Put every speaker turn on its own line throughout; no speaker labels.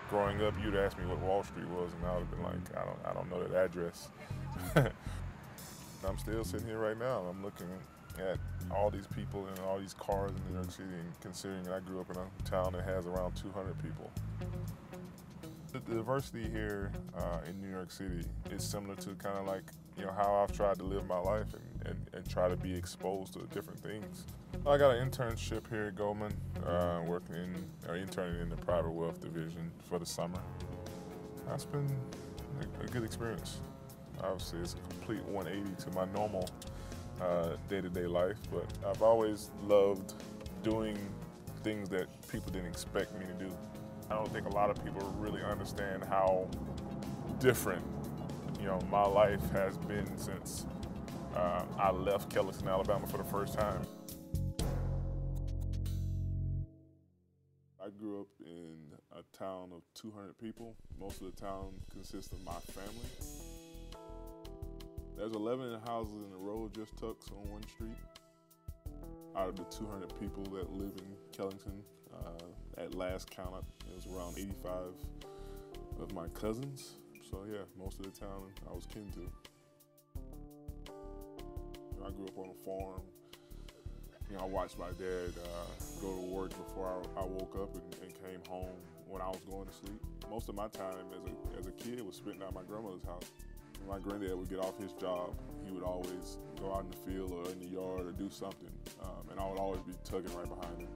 Growing up, you'd ask me what Wall Street was, and I would have been like, I don't know that address. I'm still sitting here right now. I'm looking at all these people and all these cars in New York City, and considering that I grew up in a town that has around 200 people. The diversity here in New York City is similar to kind of like, how I've tried to live my life and try to be exposed to different things. I got an internship here at Goldman, interning in the private wealth division for the summer. That's been a good experience. Obviously, it's a complete 180 to my normal day-to-day life, but I've always loved doing things that people didn't expect me to do. I don't think a lot of people really understand how different, my life has been since I left Kellyton, Alabama for the first time. I grew up in a town of 200 people. Most of the town consists of my family. There's 11 houses in a row just tucks on one street. Out of the 200 people that live in Kellyton, at last count, it was around 85 of my cousins. So yeah, most of the town I was kin to. I grew up on a farm. I watched my dad go to work before I woke up and came home when I was going to sleep. Most of my time as a kid was spent at my grandmother's house. When my granddad would get off his job, he would always go out in the field or in the yard or do something, and I would always be tugging right behind him.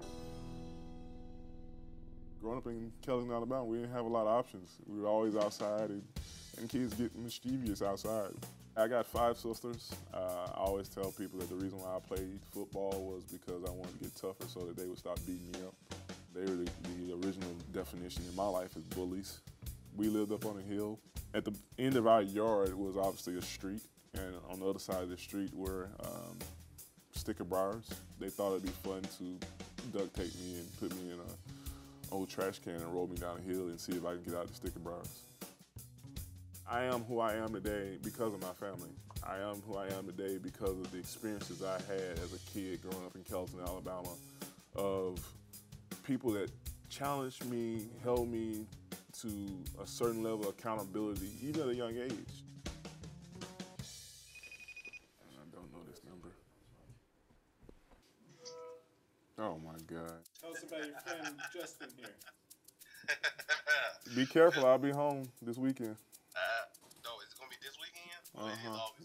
Growing up in Kellyton, Alabama, we didn't have a lot of options. We were always outside, and kids get mischievous outside. I got 5 sisters. I always tell people that the reason why I played football was because I wanted to get tougher so that they would stop beating me up. They were the original definition in my life as bullies. We lived up on a hill. At the end of our yard was obviously a street, and on the other side of the street were sticker briars. They thought it'd be fun to duct tape me and put me in an old trash can and roll me down a hill and see if I can get out the sticker briars. I am who I am today because of my family. I am who I am today because of the experiences I had as a kid growing up in Kellyton, Alabama, of people that challenged me, held me to a certain level of accountability, even at a young age. I don't know this number. Oh my God.
Tell us about your friend Justin here.
Be careful, I'll be home this weekend.
No, it's gonna be this weekend?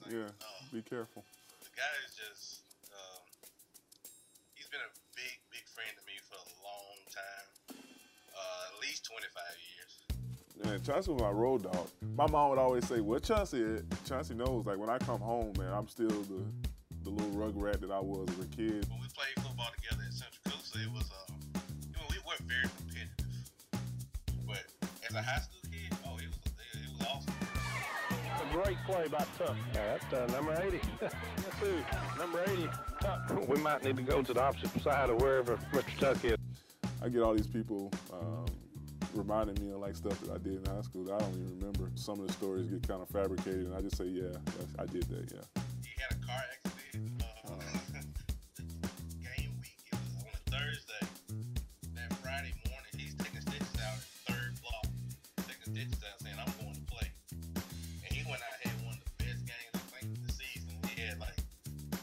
Yeah, be careful.
The guy is just, he's been a big friend to me for a long time. At least 25 years.
Man, Chauncey was my road dog. My mom would always say, well, Chauncey knows, like, when I come home, man, I'm still the little rugrat that I was as a kid.
When we played football together at Central Coast, it was, we weren't very competitive. But as a high school kid, it was awesome.
A great play by Tuck. Yeah, that's number 80. That's who? Number 80, Tuck. We might need to go to the opposite side of wherever Mr. Tuck is.
I get all these people reminding me of like stuff that I did in high school that I don't even remember. Some of the stories get kind of fabricated, and I just say, yeah, I did that, yeah.
He had a car accident game week. It was on a Thursday. That Friday morning, he's taking stitches out at the 3rd block. Taking stitches out saying, I'm going to play. And he went out and had one of the best games, I think, of the season. He had like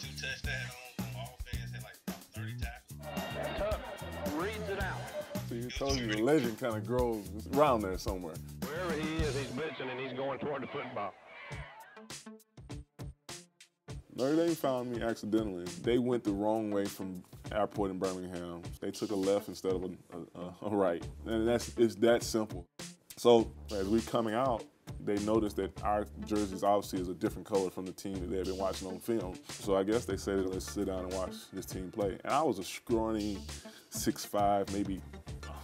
2 touchdowns on offense, had like about 30 tackles.
Tuck reads it out.
See, he told you the legend kind of grows around there somewhere.
Wherever he is, he's bitching and he's going toward the football.
Notre Dame found me accidentally. They went the wrong way from airport in Birmingham. They took a left instead of a right. And it's that simple. So as we coming out, they noticed that our jerseys obviously is a different color from the team that they had been watching on film. So I guess they said, let's sit down and watch this team play. And I was a scrawny 6'5", maybe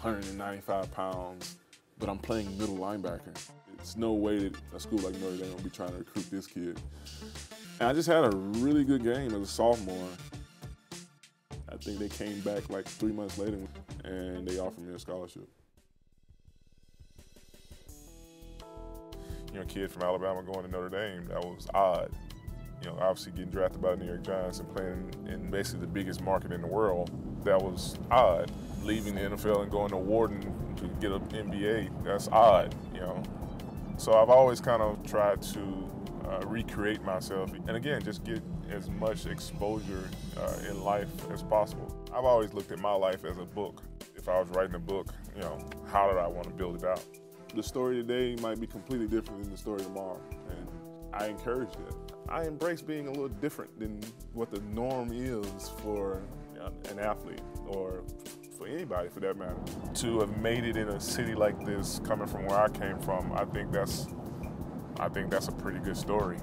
195 pounds, but I'm playing middle linebacker. It's no way that a school like Notre Dame will be trying to recruit this kid. And I just had a really good game as a sophomore. I think they came back like 3 months later and they offered me a scholarship. A kid from Alabama going to Notre Dame, that was odd. You know, obviously getting drafted by the New York Giants and playing in basically the biggest market in the world, that was odd. Leaving the NFL and going to Wharton to get an MBA, that's odd, you know. So I've always kind of tried to recreate myself, and again, just get as much exposure in life as possible. I've always looked at my life as a book. If I was writing a book, you know, how did I want to build it out? The story today might be completely different than the story tomorrow, and I encourage that. I embrace being a little different than what the norm is for an athlete, or for anybody for that matter. To have made it in a city like this, coming from where I came from, I think that's a pretty good story.